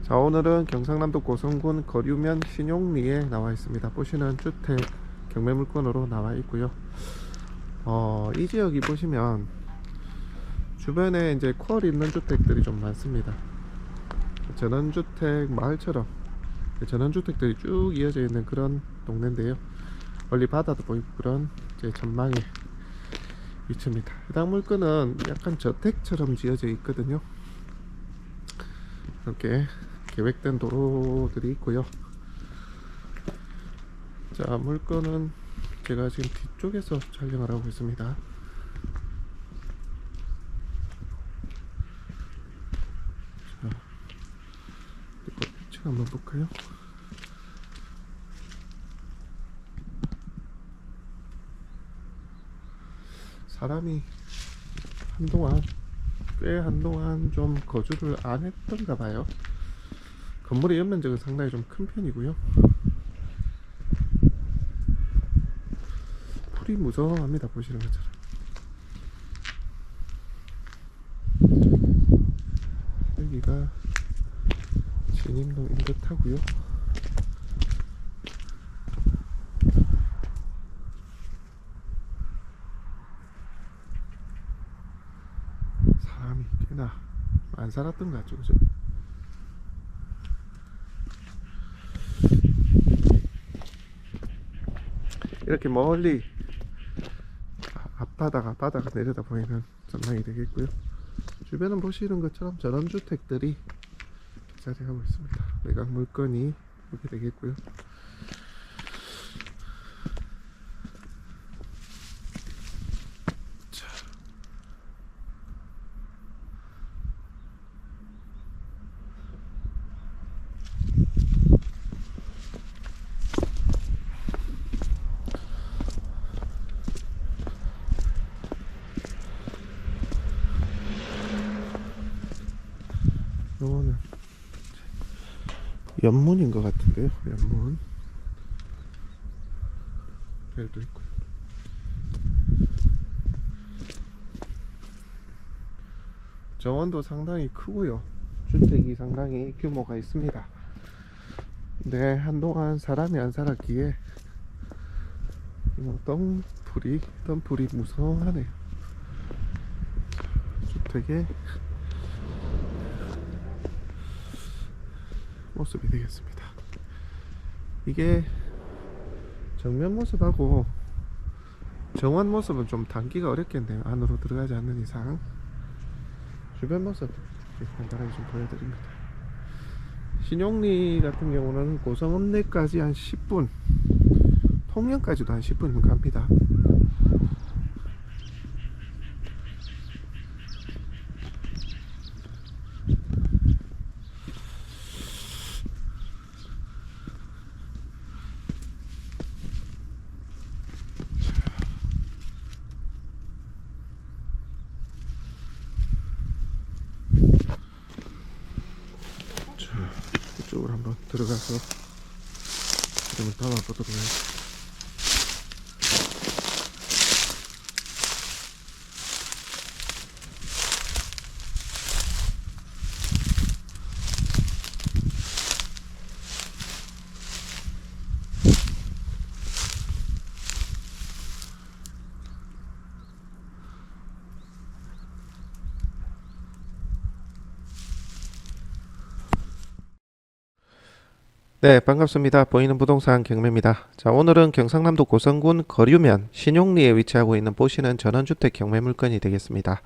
자, 오늘은 경상남도 고성군 거류면 신용리에 나와 있습니다. 보시는 주택 경매물건으로 나와 있고요. 이 지역이 보시면 주변에 이제 퀄 있는 주택들이 좀 많습니다. 전원주택 마을처럼 전원주택들이 쭉 이어져 있는 그런 동네인데요. 멀리 바다도 보이고 그런 이제 전망의 위치입니다. 해당 물건은 약간 저택처럼 지어져 있거든요. 이렇게 계획된 도로들이 있고요. 자, 물건은 제가 지금 뒤쪽에서 촬영을 하고 있습니다. 자, 이거 위치 한번 볼까요? 사람이 한동안 좀 거주를 안 했던가 봐요. 건물의 연면적은 상당히 좀 큰 편이고요. 풀이 무성합니다. 보시는 것처럼. 여기가 진입로인 듯 하고요. 사람이 꽤나 안 살았던 것 같죠, 그죠? 이렇게 멀리 앞바다가 바다가 내려다 보이는 전망이 되겠고요. 주변은 보시는 것처럼 전원주택들이 자리하고 있습니다. 외곽 물건이 이렇게 되겠고요. 자, 요거는 연문인 것 같은데요. 연문 벨도 있고요. 정원도 상당히 크고요. 주택이 상당히 규모가 있습니다. 근데 한동안 사람이 안 살았기에 덤불이 무성하네요. 주택의 모습이 되겠습니다. 이게 정면 모습하고 정원 모습은 좀 담기가 어렵겠네요. 안으로 들어가지 않는 이상. 주변 모습 간단하게 좀 보여드립니다. 신용리 같은 경우는 고성읍내까지 한 10분, 통영까지도 한 10분이면 갑니다. 이쪽으로 한번 들어가서 이름을 담아보도록 하겠습니다. 네, 반갑습니다. 보이는 부동산 경매입니다. 자, 오늘은 경상남도 고성군 거류면 신용리에 위치하고 있는 보시는 전원주택 경매 물건이 되겠습니다.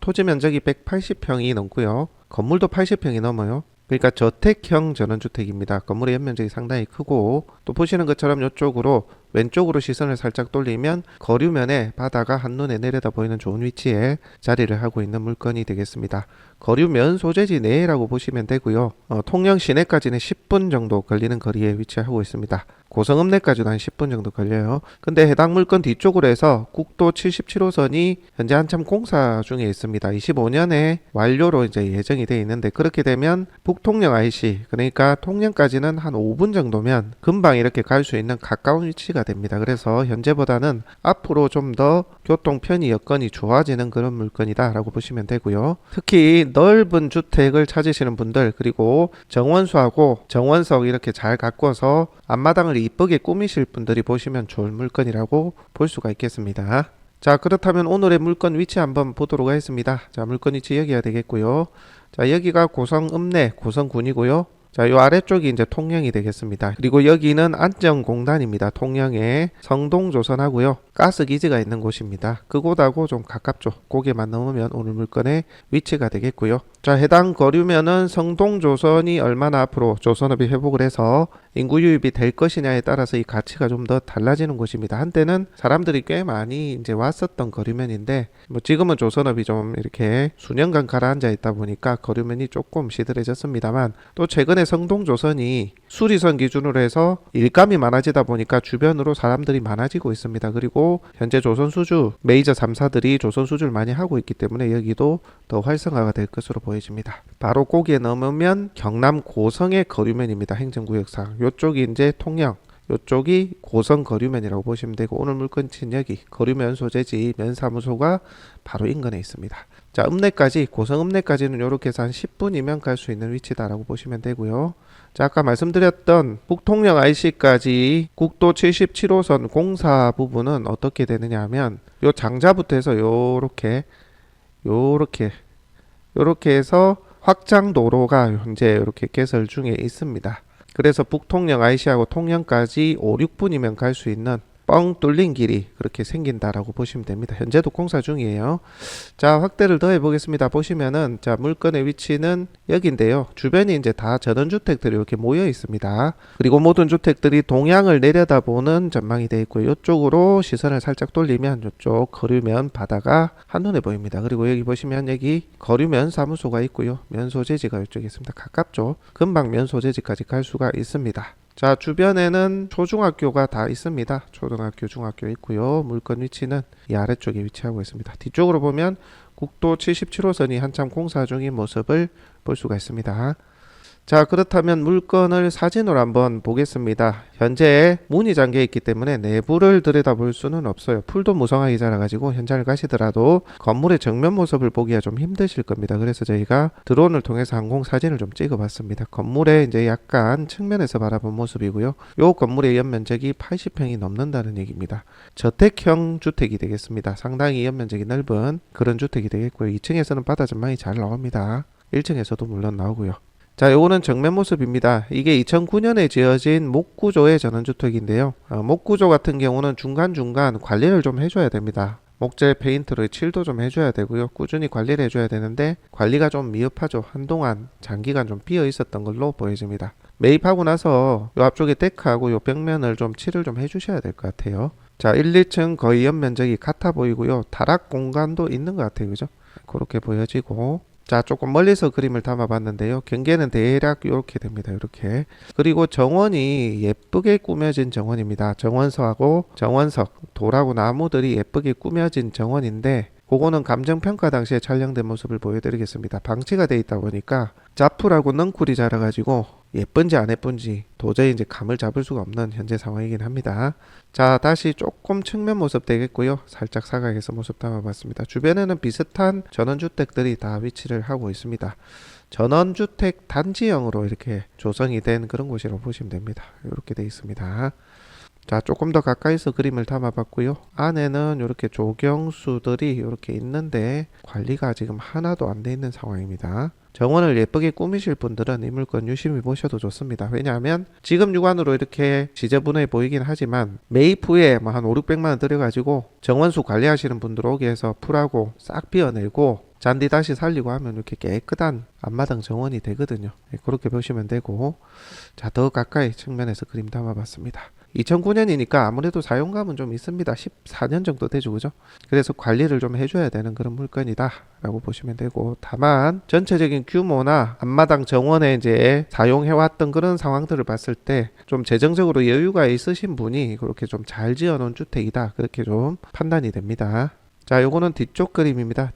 토지 면적이 180평이 넘고요. 건물도 80평이 넘어요. 그러니까 저택형 전원주택입니다. 건물의 연면적이 상당히 크고, 또 보시는 것처럼 이쪽으로 왼쪽으로 시선을 살짝 돌리면 거류면에 바다가 한눈에 내려다 보이는 좋은 위치에 자리를 하고 있는 물건이 되겠습니다. 거류면 소재지 내라고 보시면 되고요. 통영 시내까지는 10분 정도 걸리는 거리에 위치하고 있습니다. 고성읍내까지도 한 10분 정도 걸려요. 근데 해당 물건 뒤쪽으로 해서 국도 77호선이 현재 한참 공사 중에 있습니다. 25년에 완료로 이제 예정이 되어 있는데, 그렇게 되면 북통영 IC, 그러니까 통영까지는 한 5분 정도면 금방 이렇게 갈 수 있는 가까운 위치가 됩니다. 그래서 현재보다는 앞으로 좀 더 교통 편의 여건이 좋아지는 그런 물건이다 라고 보시면 되고요. 특히 넓은 주택을 찾으시는 분들, 그리고 정원수하고 정원석 이렇게 잘 가꿔서 앞마당을 이쁘게 꾸미실 분들이 보시면 좋은 물건이라고 볼 수가 있겠습니다. 자, 그렇다면 오늘의 물건 위치 한번 보도록 하겠습니다. 자, 물건 위치 여기가 되겠고요. 자, 여기가 고성 읍내 고성군이고요. 자, 요 아래쪽이 이제 통영이 되겠습니다. 그리고 여기는 안전공단입니다. 통영에 성동조선하고요. 가스기지가 있는 곳입니다. 그곳하고 좀 가깝죠. 고개만 넘으면 오늘 물건의 위치가 되겠고요. 자, 해당 거류면은 성동조선이 얼마나 앞으로 조선업이 회복을 해서 인구 유입이 될 것이냐에 따라서 이 가치가 좀 더 달라지는 곳입니다. 한때는 사람들이 꽤 많이 이제 왔었던 거류면인데, 뭐 지금은 조선업이 좀 이렇게 수년간 가라앉아 있다 보니까 거류면이 조금 시들해졌습니다만, 또 최근에 성동조선이 수리선 기준으로 해서 일감이 많아지다 보니까 주변으로 사람들이 많아지고 있습니다. 그리고 현재 조선수주 메이저 3사들이 조선수주를 많이 하고 있기 때문에 여기도 더 활성화가 될 것으로 보여집니다. 바로 거기에 넘으면 경남 고성의 거류면입니다. 행정구역상 요쪽이 이제 통영, 요쪽이 고성 거류면이라고 보시면 되고, 오늘 물건친 여기 거류면 소재지 면사무소가 바로 인근에 있습니다. 자, 읍내까지, 고성 읍내까지는 이렇게 해서 한 10분이면 갈 수 있는 위치다라고 보시면 되고요. 자, 아까 말씀드렸던 북통영 IC까지 국도 77호선 공사 부분은 어떻게 되느냐 하면, 요 장자부터 해서 요렇게 해서 확장 도로가 현재 이렇게 개설 중에 있습니다. 그래서 북통영 IC하고 통영까지 5, 6분이면 갈 수 있는 뻥 뚫린 길이 그렇게 생긴다라고 보시면 됩니다. 현재도 공사 중이에요. 자, 확대를 더 해보겠습니다. 보시면은, 자, 물건의 위치는 여기인데요. 주변이 이제 다 전원주택들이 이렇게 모여 있습니다. 그리고 모든 주택들이 동향을 내려다보는 전망이 되어 있고요. 이쪽으로 시선을 살짝 돌리면 이쪽 거류면 바다가 한눈에 보입니다. 그리고 여기 보시면 여기 거류면 사무소가 있고요. 면소재지가 이쪽에 있습니다. 가깝죠. 금방 면소재지까지 갈 수가 있습니다. 자, 주변에는 초중학교가 다 있습니다. 초등학교, 중학교 있고요. 물건 위치는 이 아래쪽에 위치하고 있습니다. 뒤쪽으로 보면 국도 77호선이 한참 공사 중인 모습을 볼 수가 있습니다. 자, 그렇다면 물건을 사진으로 한번 보겠습니다. 현재 문이 잠겨 있기 때문에 내부를 들여다볼 수는 없어요. 풀도 무성하게 자라가지고 현장을 가시더라도 건물의 정면 모습을 보기가 좀 힘드실 겁니다. 그래서 저희가 드론을 통해서 항공 사진을 좀 찍어봤습니다. 건물의 이제 약간 측면에서 바라본 모습이고요. 요 건물의 연면적이 80평이 넘는다는 얘기입니다. 저택형 주택이 되겠습니다. 상당히 연면적이 넓은 그런 주택이 되겠고요. 2층에서는 바다 전망이 잘 나옵니다. 1층에서도 물론 나오고요. 자, 요거는 정면 모습입니다. 이게 2009년에 지어진 목구조의 전원주택인데요. 목구조 같은 경우는 중간중간 관리를 좀 해줘야 됩니다. 목재 페인트로 칠도 좀 해줘야 되고요. 꾸준히 관리를 해줘야 되는데 관리가 좀 미흡하죠. 한동안 장기간 좀 비어 있었던 걸로 보여집니다. 매입하고 나서 요 앞쪽에 데크하고 요 벽면을 좀 칠을 좀 해주셔야 될 것 같아요. 자, 1, 2층 거의 연면적이 같아 보이고요. 다락 공간도 있는 것 같아요. 그죠? 그렇게 보여지고, 자, 조금 멀리서 그림을 담아봤는데요. 경계는 대략 이렇게 됩니다. 이렇게. 그리고 정원이 예쁘게 꾸며진 정원입니다. 정원석하고 정원석, 돌하고 나무들이 예쁘게 꾸며진 정원인데, 그거는 감정평가 당시에 촬영된 모습을 보여드리겠습니다. 방치가 되어 있다 보니까 자풀하고 넝쿨이 자라가지고 예쁜지 안 예쁜지 도저히 이제 감을 잡을 수가 없는 현재 상황이긴 합니다. 자, 다시 조금 측면 모습 되겠고요. 살짝 사각에서 모습 담아봤습니다. 주변에는 비슷한 전원주택들이 다 위치를 하고 있습니다. 전원주택 단지형으로 이렇게 조성이 된 그런 곳이라고 보시면 됩니다. 이렇게 되어 있습니다. 자, 조금 더 가까이서 그림을 담아봤고요. 안에는 이렇게 조경수들이 이렇게 있는데 관리가 지금 하나도 안 돼 있는 상황입니다. 정원을 예쁘게 꾸미실 분들은 이 물건 유심히 보셔도 좋습니다. 왜냐하면 지금 육안으로 이렇게 지저분해 보이긴 하지만 매입 후에 뭐 한 5, 600만 원 들여가지고 정원수 관리하시는 분들 오게 해서 풀하고 싹 비워내고 잔디 다시 살리고 하면 이렇게 깨끗한 앞마당 정원이 되거든요. 그렇게 보시면 되고, 자, 더 가까이 측면에서 그림 담아봤습니다. 2009년이니까 아무래도 사용감은 좀 있습니다. 14년 정도 되죠, 그죠? 그래서 관리를 좀 해줘야 되는 그런 물건이다 라고 보시면 되고, 다만 전체적인 규모나 앞마당 정원에 이제 사용해왔던 그런 상황들을 봤을 때 좀 재정적으로 여유가 있으신 분이 그렇게 좀 잘 지어놓은 주택이다, 그렇게 좀 판단이 됩니다. 자, 요거는 뒤쪽 그림입니다.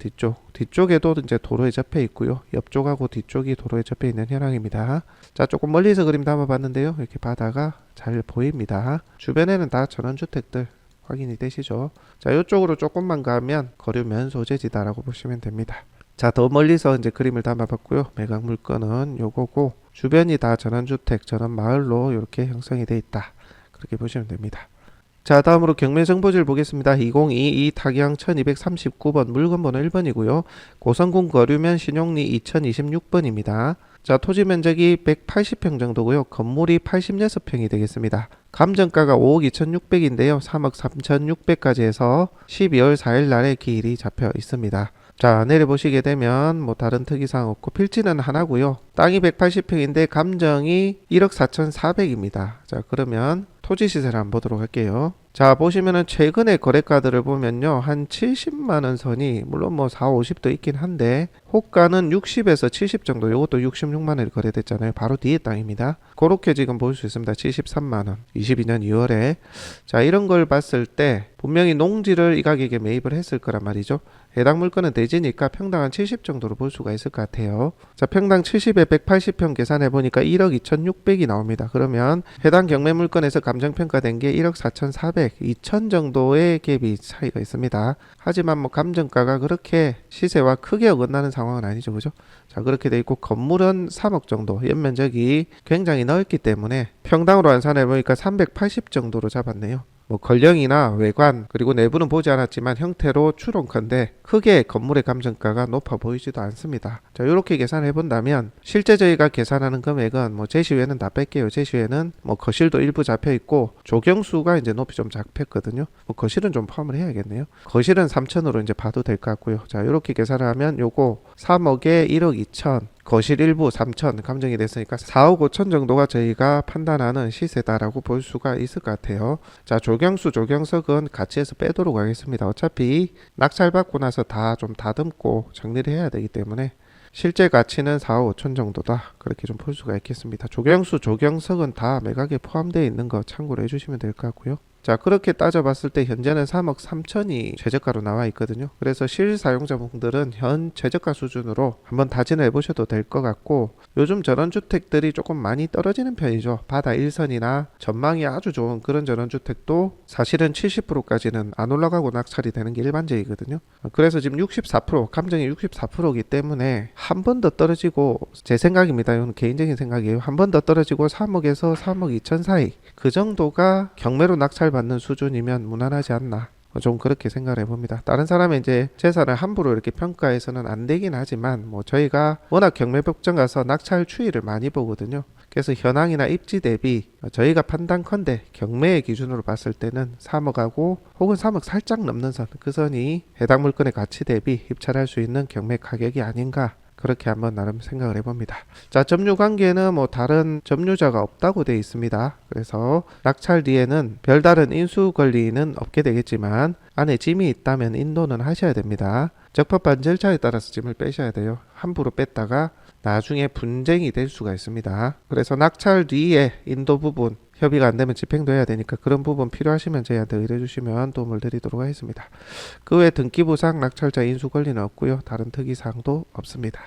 뒤쪽에도 이제 도로에 접해 있고요. 옆쪽하고 뒤쪽이 도로에 접해 있는 현황입니다. 자, 조금 멀리서 그림 담아봤는데요. 이렇게 바다가 잘 보입니다. 주변에는 다 전원주택들 확인이 되시죠? 자, 이쪽으로 조금만 가면 거류면 소재지다라고 보시면 됩니다. 자, 더 멀리서 이제 그림을 담아봤고요. 매각 물건은 요거고 주변이 다 전원주택, 전원마을로 이렇게 형성이 돼 있다. 그렇게 보시면 됩니다. 자, 다음으로 경매 정보지를 보겠습니다. 2022 타경 1239번 물건번호 1번이고요. 고성군 거류면 신용리 2026번입니다. 자, 토지 면적이 180평 정도고요. 건물이 86평이 되겠습니다. 감정가가 5억 2,600인데요. 3억 3,600까지 해서 12월 4일 날에 기일이 잡혀 있습니다. 자, 내려보시게 되면 뭐 다른 특이사항 없고 필지는 하나고요. 땅이 180평인데 감정이 1억 4,400입니다. 자, 그러면 토지 시세를 한번 보도록 할게요. 자, 보시면은 최근에 거래가들을 보면요, 한 70만원 선이 물론 뭐 4, 50도 있긴 한데 호가는 60에서 70 정도, 요것도 66만원이 거래됐잖아요. 바로 뒤에 땅입니다. 그렇게 지금 볼 수 있습니다. 73만원 22년 2월에. 자, 이런 걸 봤을 때 분명히 농지를 이 가격에 매입을 했을 거란 말이죠. 해당 물건은 대지니까 평당 한 70 정도로 볼 수가 있을 것 같아요. 자, 평당 70에 180평 계산해 보니까 1억 2,600이 나옵니다. 그러면 해당 경매 물건에서 감정평가된 게 1억 4,400, 2천 정도의 갭이 차이가 있습니다. 하지만 뭐 감정가가 그렇게 시세와 크게 어긋나는 상황은 아니죠, 그죠? 자, 그렇게 돼 있고 건물은 3억 정도, 연면적이 굉장히 넓기 때문에 평당으로 환산해 보니까 380 정도로 잡았네요. 뭐 걸령이나 외관 그리고 내부는 보지 않았지만 형태로 추론컨대 크게 건물의 감정가가 높아 보이지도 않습니다. 자, 이렇게 계산해 본다면 실제 저희가 계산하는 금액은 뭐 제시외는 다 뺄게요. 제시외는 뭐 거실도 일부 잡혀 있고 조경수가 이제 높이 좀 잡혔거든요. 뭐 거실은 좀 포함을 해야겠네요. 거실은 3천으로 이제 봐도 될 것 같고요. 자, 이렇게 계산을 하면 요거 3억에 1억 2천, 거실 일부 3천 감정이 됐으니까 4억 5천 정도가 저희가 판단하는 시세다라고 볼 수가 있을 것 같아요. 자, 조경수, 조경석은 같이 해서 빼도록 하겠습니다. 어차피 낙찰받고 나서 다 좀 다듬고 정리를 해야 되기 때문에 실제 가치는 4억 5천 정도다. 그렇게 좀 볼 수가 있겠습니다. 조경수, 조경석은 다 매각에 포함되어 있는 거 참고로 해주시면 될 것 같고요. 자, 그렇게 따져봤을 때 현재는 3억 3천이 최저가로 나와 있거든요. 그래서 실사용자분들은 현 최저가 수준으로 한번 다진을 해보셔도 될 것 같고, 요즘 전원주택들이 조금 많이 떨어지는 편이죠. 바다 일선이나 전망이 아주 좋은 그런 전원주택도 사실은 70%까지는 안 올라가고 낙찰이 되는 게 일반적이거든요. 그래서 지금 64%, 감정이 64%이기 때문에 한 번 더 떨어지고, 제 생각입니다. 이건 개인적인 생각이에요. 한 번 더 떨어지고 3억에서 3억 2천 사이, 그 정도가 경매로 낙찰받는 수준이면 무난하지 않나, 좀 그렇게 생각을 해봅니다. 다른 사람의 이제 재산을 함부로 이렇게 평가해서는 안 되긴 하지만 뭐 저희가 워낙 경매법정 가서 낙찰 추이를 많이 보거든요. 그래서 현황이나 입지 대비 저희가 판단컨대 경매의 기준으로 봤을 때는 3억하고 혹은 3억 살짝 넘는 선, 그 선이 해당 물건의 가치 대비 입찰할 수 있는 경매 가격이 아닌가, 그렇게 한번 나름 생각을 해봅니다. 자, 점유 관계는 뭐 다른 점유자가 없다고 되어 있습니다. 그래서 낙찰 뒤에는 별다른 인수 권리는 없게 되겠지만 안에 짐이 있다면 인도는 하셔야 됩니다. 적법한 절차에 따라서 짐을 빼셔야 돼요. 함부로 뺐다가 나중에 분쟁이 될 수가 있습니다. 그래서 낙찰 뒤에 인도 부분 협의가 안 되면 집행도 해야 되니까 그런 부분 필요하시면 저희한테 의뢰 주시면 도움을 드리도록 하겠습니다. 그 외 등기부상 낙찰자 인수 권리는 없고요. 다른 특이사항도 없습니다.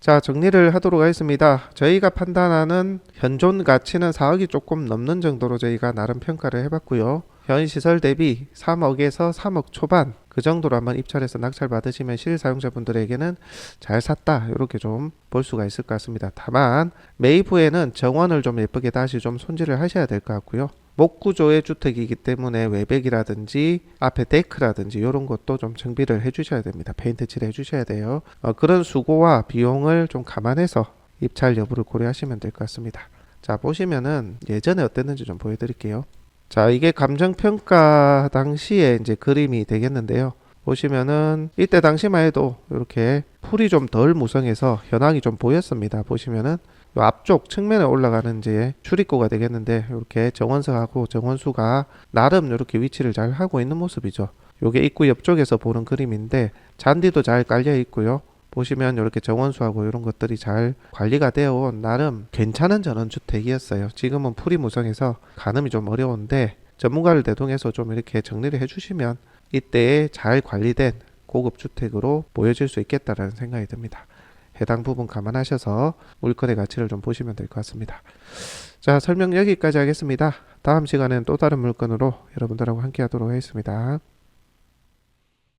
자, 정리를 하도록 하겠습니다. 저희가 판단하는 현존 가치는 4억이 조금 넘는 정도로 저희가 나름 평가를 해봤고요. 현 시설 대비 3억에서 3억 초반 그 정도로 한번 입찰해서 낙찰 받으시면 실사용자분들에게는 잘 샀다, 이렇게 좀 볼 수가 있을 것 같습니다. 다만 매입 후에는 정원을 좀 예쁘게 다시 좀 손질을 하셔야 될 것 같고요. 목구조의 주택이기 때문에 외벽이라든지 앞에 데크라든지 이런 것도 좀 정비를 해주셔야 됩니다. 페인트 칠해 주셔야 돼요. 그런 수고와 비용을 좀 감안해서 입찰 여부를 고려하시면 될 것 같습니다. 자, 보시면은 예전에 어땠는지 좀 보여드릴게요. 자, 이게 감정평가 당시에 이제 그림이 되겠는데요. 보시면은 이때 당시만 해도 이렇게 풀이 좀 덜 무성해서 현황이 좀 보였습니다. 보시면은 요 앞쪽 측면에 올라가는 이제 출입구가 되겠는데 이렇게 정원석하고 정원수가 나름 이렇게 위치를 잘 하고 있는 모습이죠. 요게 입구 옆쪽에서 보는 그림인데 잔디도 잘 깔려 있고요. 보시면 이렇게 정원수하고 이런 것들이 잘 관리가 되어 온 나름 괜찮은 전원주택이었어요. 지금은 풀이 무성해서 가늠이 좀 어려운데 전문가를 대동해서 좀 이렇게 정리를 해주시면 이때에 잘 관리된 고급 주택으로 보여질 수 있겠다라는 생각이 듭니다. 해당 부분 감안하셔서 물건의 가치를 좀 보시면 될 것 같습니다. 자, 설명 여기까지 하겠습니다. 다음 시간엔 또 다른 물건으로 여러분들하고 함께 하도록 하겠습니다.